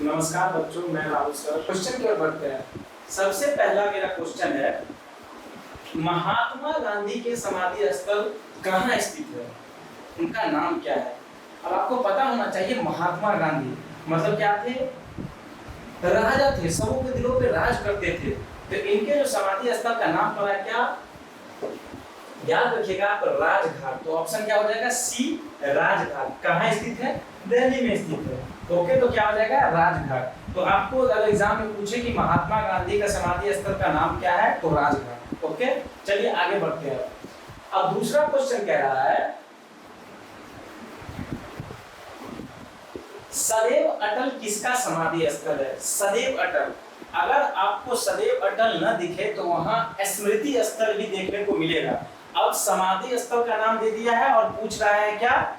नमस्कार बच्चों, मैं राहुल सर। क्वेश्चन की ओर बढ़ते हैं। सबसे पहला मेरा क्वेश्चन है, महात्मा गांधी के समाधि स्थल कहाँ स्थित है? उनका नाम क्या है? अब आपको पता होना चाहिए महात्मा गांधी मतलब क्या थे? राजा थे, सबों के दिलों पे राज करते थे। तो इनके जो समाधि स्थल का नाम पड़ा क्या? याद रखिएगा आप, राजघाट। तो ऑप्शन क्या हो जाएगा? सी, राजघाट। कहाँ स्थित है? दिल्ली में स्थित है। ओके, तो क्या हो जाएगा? राजघाट। तो आपको अगर एग्जाम में पूछे कि महात्मा गांधी का समाधि स्थल का नाम क्या है, तो राजघाट। ओके, चलिए आगे बढ़ते हैं। अब दूसरा क्वेश्चन कह रहा है, सदैव अटल किसका समाधि स्थल है? सदैव अटल। अगर आपको सदैव अटल न दिखे तो वहां स्मृति स्थल भी देखने को मिलेगा। अब समाधि स्थल का नाम दे दिया है और पूछ रहा है क्या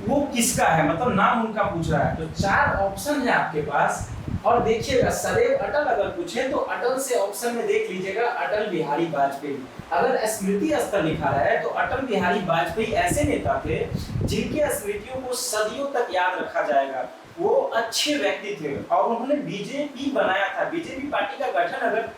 वो किसका है, मतलब नाम उनका पूछ रहा है। तो चार ऑप्शन है आपके पास और देखिएगा, सदैव अटल अगर पूछे तो अटल से ऑप्शन में देख लीजिएगा अटल बिहारी वाजपेयी। अगर स्मृति स्थल लिखा है तो अटल बिहारी वाजपेयी ऐसे नेता थे जिनके स्मृतियों को सदियों तक याद रखा जाएगा। वो अच्छे व्यक्ति थे और उन्होंने बीजेपी बनाया था। बीजेपी पार्टी का गठन अगर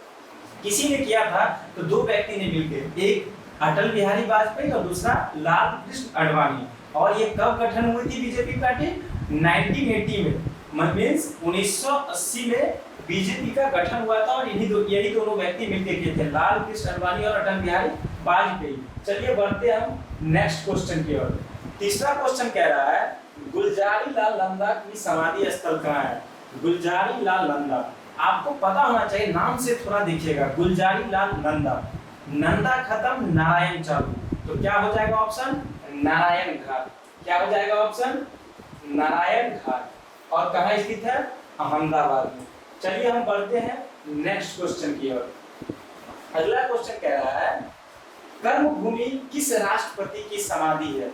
किसी ने किया था तो दो व्यक्ति ने मिलकर, एक अटल बिहारी वाजपेयी और दूसरा लाल कृष्ण आडवाणी। और ये कब गठन हुई थी बीजेपी पार्टी? 1980 में, मीन्स 1980 में बीजेपी का गठन हुआ था और यही दोनों व्यक्ति मिलकर किए थे, लाल कृष्ण आडवाणी और अटल बिहारी वाजपेयी। चलिए बढ़ते हम नेक्स्ट क्वेश्चन की ओर। तीसरा क्वेश्चन कह रहा है, गुलजारी लाल नंदा की समाधि स्थल कहाँ है? गुलजारी लाल नंदा, आपको पता होना चाहिए, नाम से थोड़ा देखिएगा। गुलजारी लाल नंदा, नंदा खत्म नारायण चालू, तो क्या हो जाएगा ऑप्शन? नारायण घाट। क्या हो जाएगा ऑप्शन? नारायण घाट। और कहाँ स्थित है? अहमदाबाद में। चलिए हम बढ़ते हैं नेक्स्ट क्वेश्चन की ओर। अगला क्वेश्चन कह रहा है, कर्मभूमि किस राष्ट्रपति की समाधि है?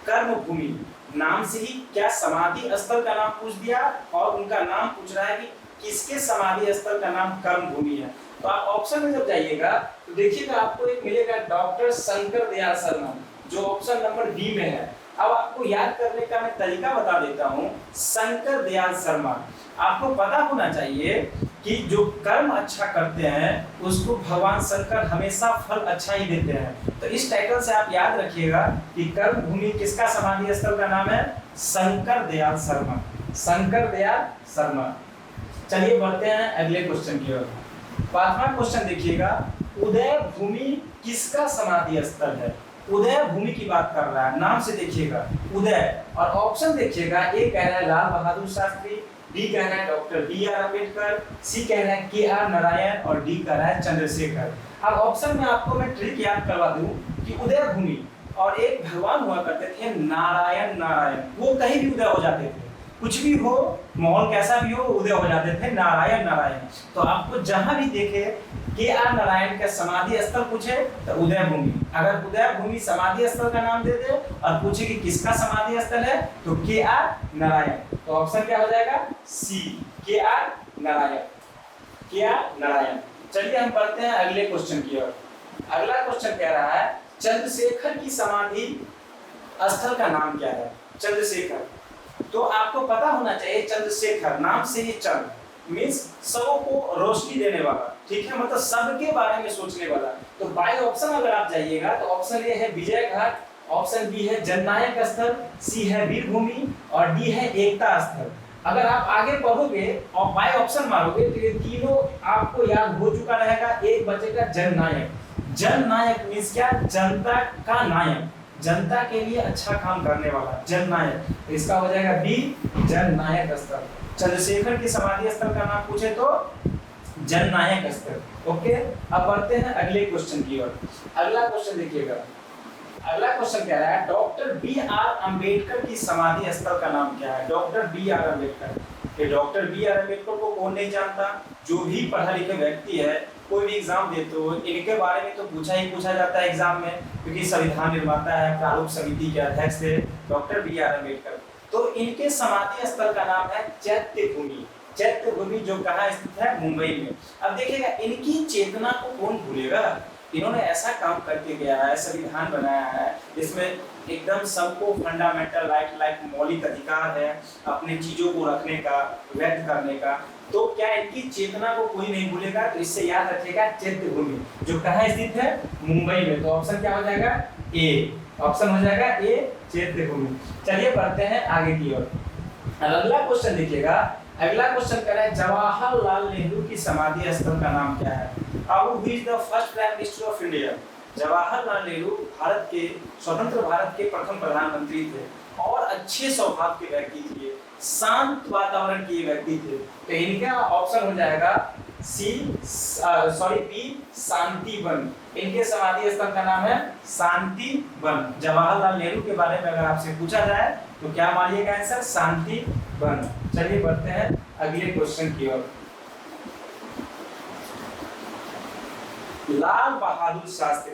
कर्मभूमि नाम से ही क्या समाधि स्थल का नाम पूछ दिया और उनका नाम पूछ रहा है कि किसके समाधि स्थल का नाम कर्मभूमि है। तो आप ऑप्शन में जब जाइएगा तो देखिएगा आपको एक मिलेगा डॉक्टर शंकर दयाल शर्मा, जो ऑप्शन नंबर बी में है। अब आपको याद करने का मैं तरीका बता देता हूँ। शंकर दयाल शर्मा, आपको पता होना चाहिए कि जो कर्म अच्छा करते हैं उसको भगवान शंकर हमेशा फल अच्छा ही देते हैं। तो इस टाइटल से आप याद रखिएगा कि कर्मभूमि किसका समाधि स्थल का नाम है? शंकर दयाल शर्मा। शंकर दयाल शर्मा। चलिए बढ़ते हैं अगले क्वेश्चन की ओर। पांचवा क्वेश्चन देखिएगा, उदय भूमि किसका समाधि स्थल है? उदय भूमि की बात कर रहा है, नाम से देखिएगा उदय। और ऑप्शन देखिएगा, ए कह रहा है लाल बहादुर शास्त्री, बी कह रहा है डॉक्टर बी आर अम्बेडकर, सी कह रहा है के आर नारायण और डी कह रहा है चंद्रशेखर। अब ऑप्शन में आपको मैं ट्रिक याद करवा दूं कि उदय भूमि और एक भगवान हुआ करते थे नारायण, नारायण वो कहीं भी उदय हो जाते थे, कुछ भी हो, माहौल कैसा भी हो, उदय हो जाते थे नारायण, नारायण। तो आपको जहां भी देखे के आर नारायण का समाधि स्थल पूछे तो उदय भूमि, अगर उदय भूमि समाधि स्थल का नाम दे दे और पूछे कि किसका समाधि स्थल है तो के आर नारायण। तो ऑप्शन क्या हो जाएगा? सी, के आर नारायण। के आर नारायण। चलिए हम बढ़ते हैं अगले क्वेश्चन की ओर। अगला क्वेश्चन कह रहा है, चंद्रशेखर की समाधि स्थल का नाम क्या है? चंद्रशेखर, तो आपको पता होना चाहिए चंद्रशेखर नाम से ही चंद्र मीन्स सबों को रोशनी देने वाला, ठीक है, मतलब सबके बारे में सोचने वाला। तो बाय ऑप्शन अगर आप जाइएगा तो ऑप्शन ए है विजय घाट, ऑप्शन बी है जननायक स्थल, सी है वीर भूमि और डी है एकता स्थल। अगर आप आगे पढ़ोगे और बाय ऑप्शन मारोगे तो ये तीनों आपको याद हो चुका रहेगा। एक बचेगा जननायक। जननायक मीन्स क्या? जनता का नायक, जनता के लिए अच्छा काम करने वाला, जननायक। इसका हो जाएगा बी, जननायक स्थल। चंद्रशेखर की समाधि स्थल का नाम पूछे तो जननायक स्थल। ओके, अब बढ़ते हैं अगले क्वेश्चन की ओर। अगला क्वेश्चन देखिएगा। अगला क्वेश्चन कह रहा है, डॉक्टर बी आर अम्बेडकर की समाधि स्थल का नाम क्या है? Doctor B R Ambedkar. ये डॉक्टर बी आर अम्बेडकर को कौन नहीं जानता? जो भी पढ़ा लिखा व्यक्ति है, कोई भी एग्जाम दे तो इनके बारे में तो पूछा ही पूछा जाता है एग्जाम में, क्योंकि संविधान निर्माता है, प्रारूप समिति के अध्यक्ष थे डॉक्टर बी आर अम्बेडकर। तो इनके समाधि स्थल का नाम है चैत्य भूमि। चैत्य भूमि जो कहाँ स्थित है? मुंबई में। अब देखिएगा, इनकी चेतना को कौन भूलेगा? इन्होंने ऐसा काम करके गया है, संविधान बनाया है जिसमें एकदम सबको फंडामेंटल राइट लाइक मौलिक अधिकार है अपने चीजों को रखने का, व्यक्त करने का। तो क्या इनकी चेतना को कोई नहीं भूलेगा, तो इससे याद रखिएगा चैत्य भूमि जो कहाँ स्थित है, मुंबई में। तो ऑप्शन क्या हो जाएगा, ए। ऑप्शन हो जाएगा ए, चैत्य भूमि। चलिए बढ़ते हैं आगे की ओर। अगला क्वेश्चन देखिएगा, अगला क्वेश्चन कह रहा है जवाहरलाल नेहरू की समाधि स्थल का नाम क्या है। Who is the first prime minister of India. Jawaharlal Nehru Bharat के स्वतंत्र भारत के प्रथम प्रधानमंत्री थे और अच्छे स्वभाव के व्यक्ति थे, शांत वातावरण के व्यक्ति थे। तो इनका ऑप्शन हो जाएगा बी, शांति वन। इनके समाधि स्थल का नाम है शांति वन। जवाहरलाल नेहरू के बारे में अगर आपसे पूछा जाए तो क्या मानिएगा आंसर, शांति वन। चलिए बढ़ते हैं अगले क्वेश्चन की ओर। लाल बहादुर शास्त्री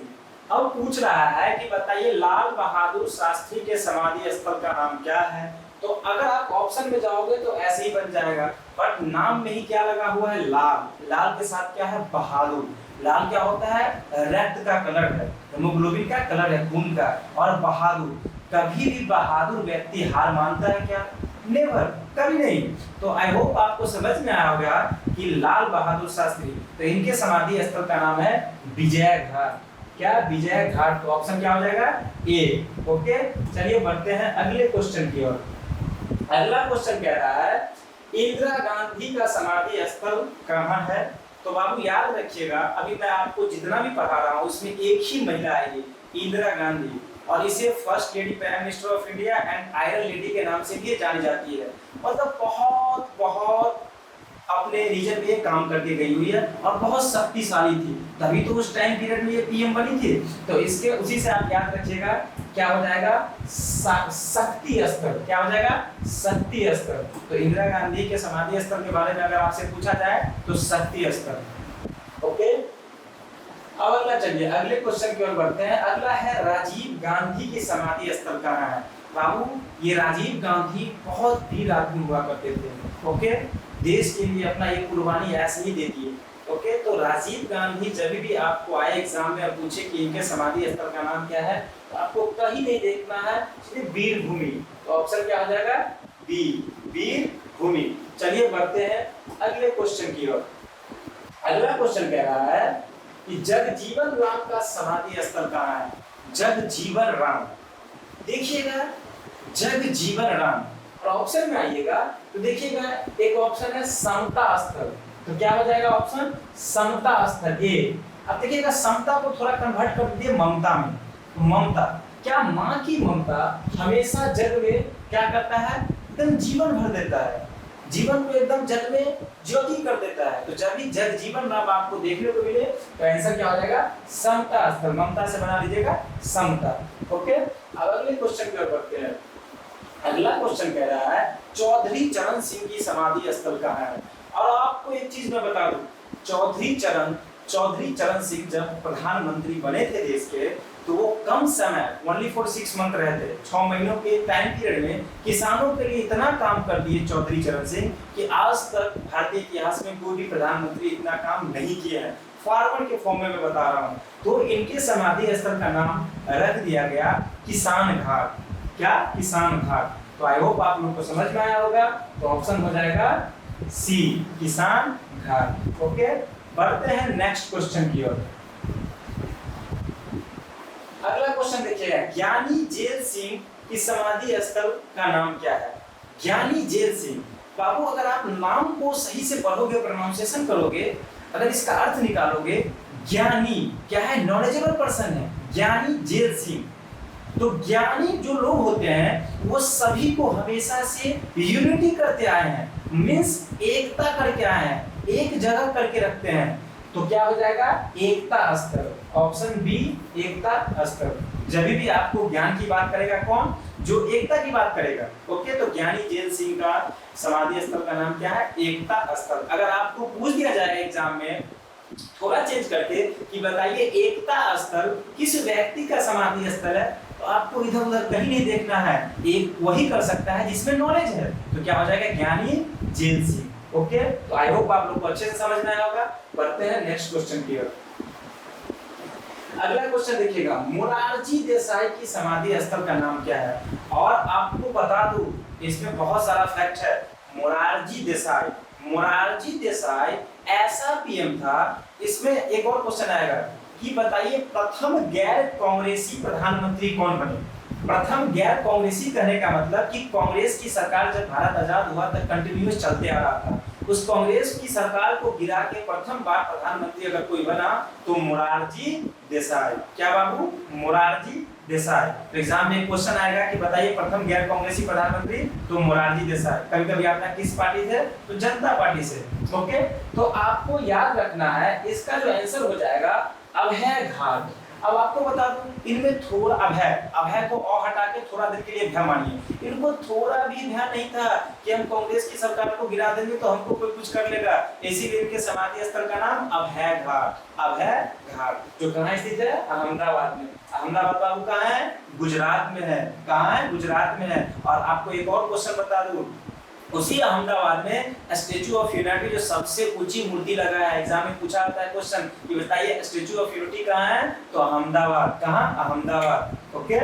अब पूछ रहा है कि बताइए लाल बहादुर शास्त्री के समाधि स्थल का नाम क्या है। तो अगर आप ऑप्शन में जाओगे तो ऐसे ही बन जाएगा, बट नाम में ही क्या लगा हुआ है, लाल। लाल के साथ क्या है, बहादुर। लाल क्या होता है, रक्त का कलर है, हेमोग्लोबिन का कलर है, खून का। और बहादुर, कभी भी बहादुर व्यक्ति हार मानता है क्या, नेवर, कभी नहीं। तो आई होप आपको समझ में आया होगा कि लाल बहादुर शास्त्री, तो इनके समाधि स्थल का नाम है विजय घाट। क्या, विजय घाट। तो ऑप्शन क्या हो जाएगा, ए। ओके, चलिए बढ़ते हैं अगले क्वेश्चन की ओर। अगला क्वेश्चन कह रहा है इंदिरा गांधी का समाधि स्थल कहाँ है। तो बाबू याद रखिएगा, अभी मैं आपको जितना भी पढ़ा रहा हूँ उसमें एक ही महिला आएगी, इंदिरा गांधी, और इसे first lady prime minister of India and iron lady के नाम से भी जानी जाती है। मतलब बहुत बहुत अपने रीजन में ये काम करके गई हुई है और बहुत शक्तिशाली थी, तभी तो उस टाइम पीरियड में ये पीएम बनी थी। तो इसके उसी से आप याद रखिएगा क्या हो जाएगा, शक्ति स्थल। क्या हो जाएगा, शक्ति स्थल। तो इंदिरा गांधी के समाधि स्थल के बारे में अगर आपसे पूछा जाए तो शक्ति स्थल। ओके, अब अगला चलिए अगले क्वेश्चन की ओर बढ़ते हैं। अगला है राजीव गांधी की समाधि स्थल कहाँ है। बाबू ये राजीव गांधी बहुत वीर आदमी हुआ करते थे। ओके, देश के लिए अपना एक कुर्बानी ऐसे ही दे दिए। ओके, तो राजीव गांधी जब भी आपको आए एग्जाम में पूछे कि इनके समाधि स्थल का नाम क्या है, तो आपको कहीं नहीं देखना है, सिर्फ वीर भूमि। तो ऑप्शन क्या हो जाएगा, बी, वीर भूमि। चलिए बढ़ते हैं अगले क्वेश्चन की ओर। अगला क्वेश्चन कह रहा है कि जगजीवन राम का समाधि स्थल कहाँ है। जगजीवन राम, देखिएगा जगजीवन राम, और ऑप्शन में आइएगा तो देखिएगा एक ऑप्शन है समता स्थल। तो क्या हो जाएगा ऑप्शन, समता स्थल, ए। अब देखिएगा समता को थोड़ा कन्वर्ट कर दिए ममता में। तो ममता, क्या माँ की ममता हमेशा जग में क्या करता है, एकदम जीवन भर देता है, जीवन को एकदम जग में ज्योति कर देता है। तो जब भी जगजीवन राम आपको देखने को मिले तो आंसर क्या हो जाएगा, समता स्थल। ममता से बना लीजिएगा समता। ओके, अब अगले क्वेश्चन की ओर बढ़ते हैं। अगला क्वेश्चन कह रहा है चौधरी चरण सिंह की समाधि स्थल कहाँ है। और आपको एक चीज मैं बता दूं, चौधरी चरण सिंह जब प्रधानमंत्री बने थे देश के, तो वो कम समय ओनली फॉर 6 मंथ रहे थे, 6 महीनों के टाइम पीरियड में किसानों के लिए इतना काम कर दिए चौधरी चरण सिंह कि आज तक भारतीय इतिहास में कोई भी प्रधानमंत्री इतना काम नहीं किया है। फार्मर के फॉर्म में मैं बता रहा हूँ। तो इनके समाधि स्थल का नाम रख दिया गया किसान घाट। क्या, किसान घाट। तो आई होप आप लोग को समझ में आया होगा। तो ऑप्शन हो जाएगा सी, किसान घाट। ओके, बढ़ते हैं नेक्स्ट क्वेश्चन की ओर। अगला क्वेश्चन देखिएगा, ज्ञानी जेल सिंह की समाधि स्थल का नाम क्या है। ज्ञानी जेल सिंह, बाबू अगर आप नाम को सही से पढ़ोगे, प्रोनाउंसिएशन करोगे, अगर इसका अर्थ निकालोगे, ज्ञानी क्या है, नॉलेजेबल पर्सन है, ज्ञानी जेल सिंह। तो ज्ञानी जो लोग होते हैं वो सभी को हमेशा से यूनिटी करते आए हैं, मींस एकता करके आए हैं, एक जगह करके रखते हैं। तो क्या हो जाएगा, एकता स्तर। ऑप्शन बी, एकता स्तर। जब भी आपको ज्ञान की बात करेगा कौन, जो एकता की बात करेगा। ओके, तो ज्ञानी जेल सिंह का समाधि स्थल का नाम क्या है, एकता स्थल। अगर आपको पूछ दिया जाएगा एग्जाम में थोड़ा चेंज करके कि बताइए एकता स्थल किस व्यक्ति का समाधि स्थल है, तो आपको इधर उधर कहीं नहीं देखना है, एक वही कर सकता है जिसमें नॉलेज है। तो क्या हो जाएगा, ज्ञानी जेल सिंह। ओके, तो आई होप आप लोग को अच्छे से समझ में आया होगा। बढ़ते हैं नेक्स्ट क्वेश्चन की ओर। अगला क्वेश्चन देखिएगा, मोरारजी देसाई की समाधि स्थल का नाम क्या है? और आपको बता दूं, इसमें बहुत सारा फैक्ट है। मोरारजी देसाई ऐसा पीएम था। इसमें एक और क्वेश्चन आएगा कि बताइए प्रथम गैर कांग्रेसी प्रधानमंत्री कौन बने? प्रथम गैर कांग्रेसी कहने का मतलब कि कांग्रेस की सरकार जब भारत आजाद हुआ तक कंटिन्यूअस चलते आ रहा था, उस कांग्रेस की सरकार को गिरा के प्रथम बार प्रधानमंत्री अगर कोई बना तो मोरारजी देसाई। क्या बाबू? मोरारजी देसाई। तो एग्जाम में क्वेश्चन आएगा कि बताइए प्रथम गैर कांग्रेसी प्रधानमंत्री, तो मोरारजी देसाई। कभी कभी आपने किस पार्टी से? तो जनता पार्टी से। ओके, तो आपको याद रखना है इसका जो आंसर हो जाएगा अभय घाट। अब आपको बता दूं, इनमें थोड़ा अभय को अ हटा के थोड़ा देर के लिए भय मानिए। इनको थोड़ा भी ध्यान नहीं था कि हम कांग्रेस की सरकार को गिरा देंगे तो हमको कोई कुछ कर लेगा, इसीलिए इनके समाधि स्थल का नाम अभय घाट, जो कहाँ स्थित है? अहमदाबाद में। अहमदाबाद बाबू कहाँ है? गुजरात में है। कहाँ है? गुजरात में है। और आपको एक और क्वेश्चन बता दूं, उसी अहमदाबाद में स्टैचू ऑफ यूनिटी जो सबसे ऊंची मूर्ति लगा है, एग्जाम में पूछा जाता है क्वेश्चन कि बताइए स्टैचू ऑफ यूनिटी कहाँ है? तो अहमदाबाद। कहाँ? अहमदाबाद। ओके,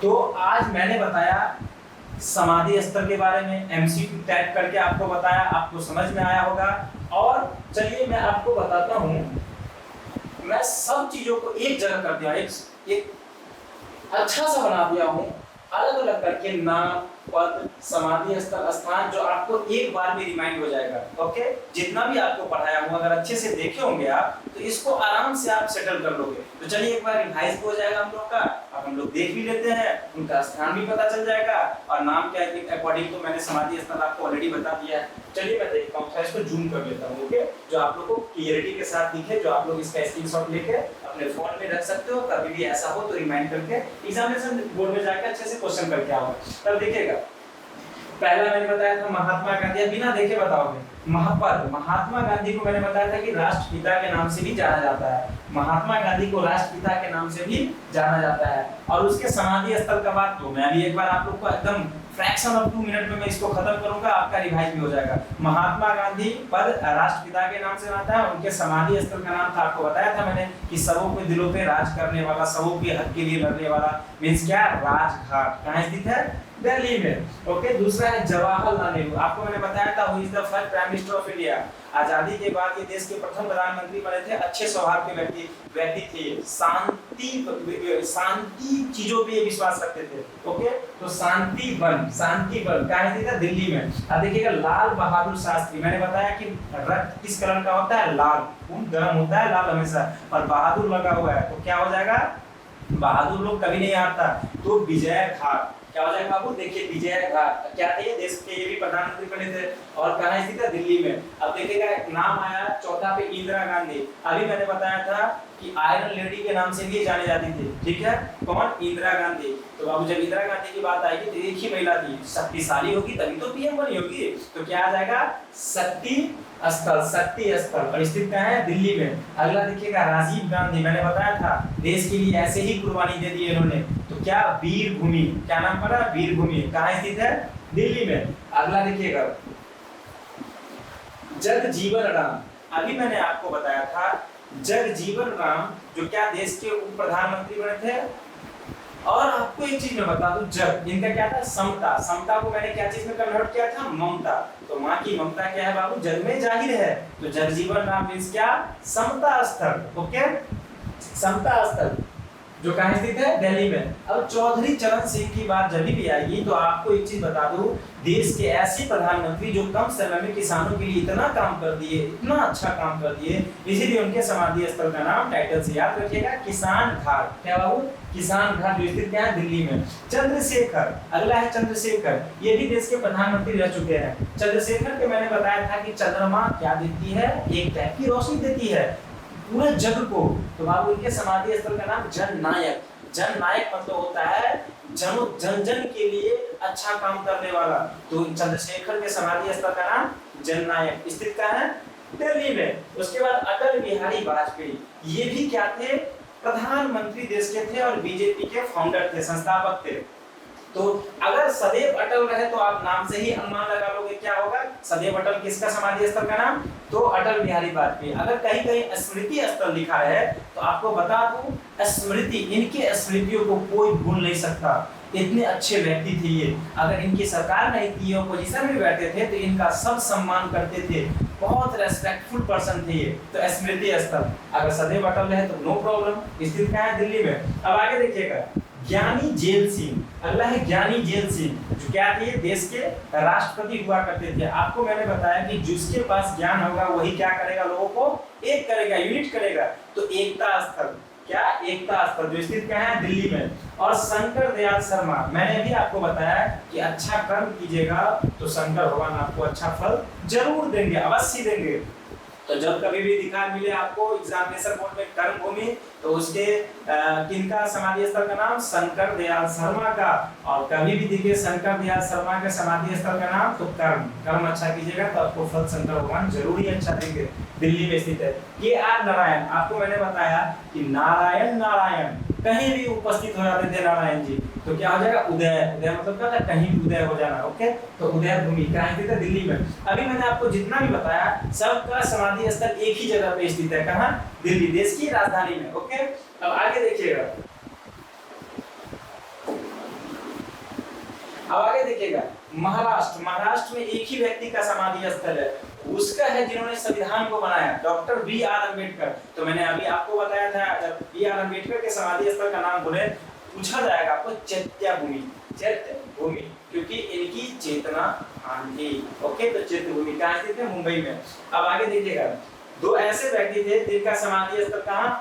तो आज मैंने बताया समाधि स्थल के बारे में, एमसीक्यू टैग करके आपको बताया, आपको समझ में आया होगा। और चलिए मैं आपको बताता हूँ, मैं सब चीजों को एक जगह कर दिया, एक अच्छा सा बना दिया हूँ, अलग अलग करके नाम, पद, समाधि स्थल, स्थान, जो आपको एक बार में रिमाइंड हो जाएगा। ओके, जितना भी आपको पढ़ाया हूँ अगर अच्छे से देखे होंगे आप तो इसको आराम से आप सेटल कर लोगे। तो चलिए एक बार रिवाइज हो जाएगा हम लोग का। अब हम लोग देख भी लेते हैं, उनका स्थान भी पता चल जाएगा और नाम क्या है अकॉर्डिंग तो मैंने समाधि स्थल आपको ऑलरेडी बता दिया है। चलिए मैं देखता हूँ, इसको जूम कर लेता हूँ। ओके, जो आप लोग को क्लियरिटी के साथ दिखे, जो आप लोग इसका स्क्रीनशॉट लेके अपने फोन में रख सकते हो, कभी भी ऐसा हो तो रिमाइंड करके एग्जामिनेशन बोर्ड में जाकर अच्छे से क्वेश्चन करके आओगे। तब देखिएगा, पहला मैंने बताया था महात्मा गांधी, बिना देखे बताओगे। महात्मा गांधी को मैंने बताया था कि राष्ट्रपिता के नाम से भी जाना जाता है। महात्मा गांधी को राष्ट्रपिता के नाम से भी जाना जाता है। और उसके समाधि स्थल का बात तो मैं भी एक बार आप लोग को एकदम फ्रैक्शन ऑफ 2 मिनट में मैं इसको खत्म करूंगा, आपका रिवाइज भी हो जाएगा। महात्मा गांधी पद राष्ट्रपिता के नाम से आता है। उनके समाधि स्थल का नाम था, आपको बताया था मैंने कि सबों के दिलों पे राज करने वाला, सबों के हक के लिए लड़ने वाला, मींस क्या? राजघाट। कहाँ स्थित है? दिल्ली में। ओके, दूसरा है जवाहरलाल नेहरू। आपको मैंने बताया था who is the first prime minister of India. आजादी के बाद ये देश के प्रथम प्रधानमंत्री बने थे। अच्छे स्वभाव के व्यक्ति थे, शांति चीजों पे विश्वास रखते थे। ओके, तो शांति वन कहाँ स्थित है? दिल्ली में। अब देखिएगा लाल बहादुर शास्त्री, मैंने बताया कि रक्त किस कलर का होता है? लाल। खून गर्म होता है लाल हमेशा, और बहादुर लगा हुआ है तो क्या हो जाएगा? बहादुर लोग कभी नहीं हारता, तो विजय घाट। क्या हो जाएगा बाबू? देखिए विजय घाट क्या थे? देश के ये भी प्रधानमंत्री बने थे। और कहाँ स्थित है? दिल्ली में। अब देखिएगा नाम आया चौथा पे इंदिरा गांधी। अभी मैंने बताया था कि आयरन लेडी के नाम से भी जाने जाती थी। ठीक है, कौन? इंदिरा गांधी। तो बाबू जब इंदिरा गांधी की बात आएगी तो एक ही महिला थी, शक्तिशाली होगी तभी तो पीएम बनी होगी। तो क्या आ जाएगा? शक्ति स्थल। और स्थित कहाँ है? दिल्ली में। अगला देखिएगा राजीव गांधी, मैंने बताया था देश के लिए ऐसे ही कुर्बानी दे दी इन्होंने, तो क्या? वीर भूमि। क्या नाम पड़ा? वीर भूमि। कहाँ स्थित है? दिल्ली में। अगला देखिएगा जगजीवन राम। अभी मैंने आपको बताया था जगजीवन राम जो क्या देश के उप प्रधानमंत्री बने थे। और आपको एक चीज मैं बता दूं, जग इनका क्या था? समता को मैंने क्या चीज में कन्वर्ट किया था? ममता। तो माँ की ममता क्या है बाबू? जग में जाहिर है। तो जगजीवन राम मींस क्या? समता स्थल। ओके, समता स्थल जो कहाँ स्थित है? दिल्ली में। अब चौधरी चरण सिंह की बात जब भी आएगी तो आपको एक चीज बता दूं, देश के ऐसे प्रधानमंत्री जो कम समय में किसानों के लिए इतना काम कर दिए, इतना अच्छा काम कर दिए, इसीलिए उनके समाधि स्थल का नाम टाइटल से याद रखिएगा किसान घाट। क्या बाबू? किसान घाट जो स्थित क्या है? दिल्ली में। चंद्रशेखर, अगला है चंद्रशेखर, ये भी देश के प्रधानमंत्री रह चुके हैं। चंद्रशेखर के मैंने बताया था कि चंद्रमा क्या देती है? एक टाइप की रोशनी देती है पूरे जग को। तो बाबू इनके समाधि स्थल का नाम जननायक। जननायक मतलब होता है जन जन के लिए अच्छा काम करने वाला। तो चंद्रशेखर के समाधि स्थल का नाम जननायक, स्थित कहाँ है? दिल्ली में। उसके बाद अटल बिहारी वाजपेयी, ये भी क्या थे? प्रधानमंत्री देश के थे और बीजेपी के फाउंडर थे, संस्थापक थे। तो अगर सदैव अटल रहे तो आप नाम से ही अनुमान लगा लोगे क्या होगा? सदैव अटल किसका समाधि स्थल का नाम? तो अटल बिहारी वाजपेयी। अगर कहीं कहीं स्मृति स्थल लिखा है तो आपको बता दूं स्मृति, इनके स्मृतियों को कोई भूल नहीं सकता। इतने अच्छे व्यक्ति थे ये, अगर इनकी सरकार नहीं थी, पोजीशन में बैठे थे तो इनका सब सम्मान करते थे, बहुत रेस्पेक्टफुल पर्सन थे ये। तो स्मृति स्थल अगर सदैव अटल है तो नो प्रॉब्लम। स्थित कहाँ है? दिल्ली में। अब आगे देखिएगा, ज्ञानी जेल सिंह। अगला है ज्ञानी जेल सिंह, जो क्या थे? देश के राष्ट्रपति हुआ करते थे। आपको मैंने बताया कि जिसके पास ज्ञान होगा वही क्या करेगा? लोगों को एक करेगा, यूनिट करेगा। तो एकता स्थल, क्या? एकता स्थल, जो स्थित कहाँ है? दिल्ली में। और शंकर दयाल शर्मा, मैंने भी आपको बताया कि अच्छा कर्म कीजिएगा तो शंकर भगवान आपको अच्छा फल जरूर देंगे, अवश्य देंगे। तो जब कभी भी दिखा मिले आपको एग्जामिनेशन बोर्ड में कर्म भूमि, तो उसके किनका समाधि स्थल का नाम? शंकर दयाल शर्मा का। और कभी भी दिखे शंकर दयाल शर्मा के समाधि स्थल का नाम, तो कर्म अच्छा कीजिएगा तो आपको फल शंकर भगवान जरूर ही अच्छा देंगे। दिल्ली में स्थित है। के.आर. नारायण, आपको मैंने बताया कि नारायण कहीं भी उपस्थित हो जाते थे नारायण जी, तो क्या हो जाएगा? उदय मतलब क्या था? कहीं भी उदय हो जाना। ओके, तो उदय भूमि कहाँ स्थित है? दिल्ली में। अभी मैंने आपको जितना भी बताया सबका समाधि स्थल एक ही जगह पे स्थित है। कहाँ? दिल्ली, देश की राजधानी में। ओके, अब आगे देखिएगा, महाराष्ट्र में एक ही व्यक्ति का समाधि स्थल है, उसका है जिन्होंने संविधान को बनाया, डॉक्टर बी.आर. अम्बेडकर। तो मैंने अभी आपको बताया था, जब बी.आर. अम्बेडकर के समाधि स्थल का नाम बोले पूछा जाएगा आपको चैत्यभूमि, क्योंकि इनकी चेतना आंधी। ओके, तो चैत्यभूमि कहाँ स्थित है? मुंबई में। अब आगे देखिएगा, दो ऐसे व्यक्ति थे जिनका समाधि स्थल कहाँ?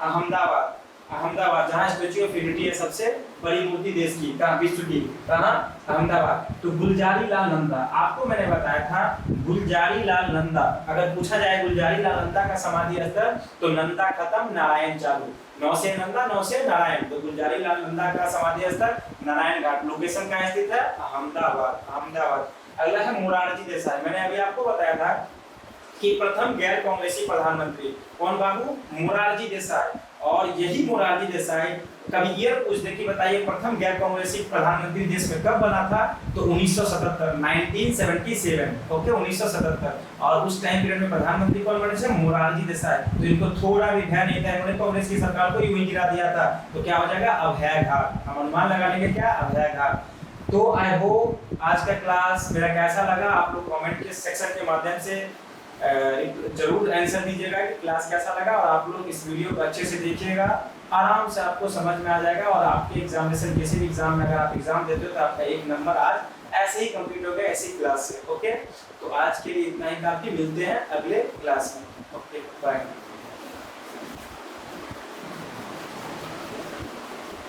अहमदाबाद, जहाँ स्टैच्यू ऑफ यूनिटी है, सबसे बड़ी मूर्ति देश की, कहाँ? विश्व की, कहाँ? अहमदाबाद। तो गुलजारी लाल नंदा, आपको मैंने बताया था गुलजारी लाल नंदा, अगर पूछा जाए गुलजारी लाल नंदा का समाधि स्थल, तो नंदा खत्म, नारायण चालू, 9 से नंदा, 9 से नारायण। तो गुलजारी लाल नंदा का समाधि स्थल नारायण घाट, लोकेशन कहाँ स्थित है? अहमदाबाद। अगला है मोरारजी देसाई। मैंने अभी आपको बताया था कि प्रथम गैर कांग्रेसी प्रधानमंत्री कौन बाबू? मोरारजी देसाई। और यही मोरारजी देसाई कभी ईयर पूछ दे कि बताइए प्रथम गैर कांग्रेसी प्रधानमंत्री देश में कब बना था? तो 1977, 1977। ओके, 1977। और उस टाइम पीरियड में प्रधानमंत्री कौन बने थे? मोरारजी देसाई। तो इनको थोड़ा भी भय नहीं था, इन्होंने कांग्रेस की सरकार को यूं ही गिरा दिया था। तो क्या हो जाएगा? अभयघात। हम अनुमान लगा लेंगे क्या? अभयघात। तो आई होप आज का क्लास मेरा कैसा लगा, आप लोग कमेंट के सेक्शन के माध्यम से जरूर आंसर दीजिएगा कि क्लास कैसा लगा। और आप लोग इस वीडियो को अच्छे से देखिएगा, आराम से आपको समझ में आ जाएगा। और आपके एग्जामिनेशन, किसी भी एग्जाम में अगर आप एग्जाम देते हो तो आपका 1 नंबर आज ऐसे ही कंप्लीट हो गया, ऐसी क्लास से। ओके, तो आज के लिए इतना ही काफी, मिलते हैं अगले क्लास में। Okay, bye.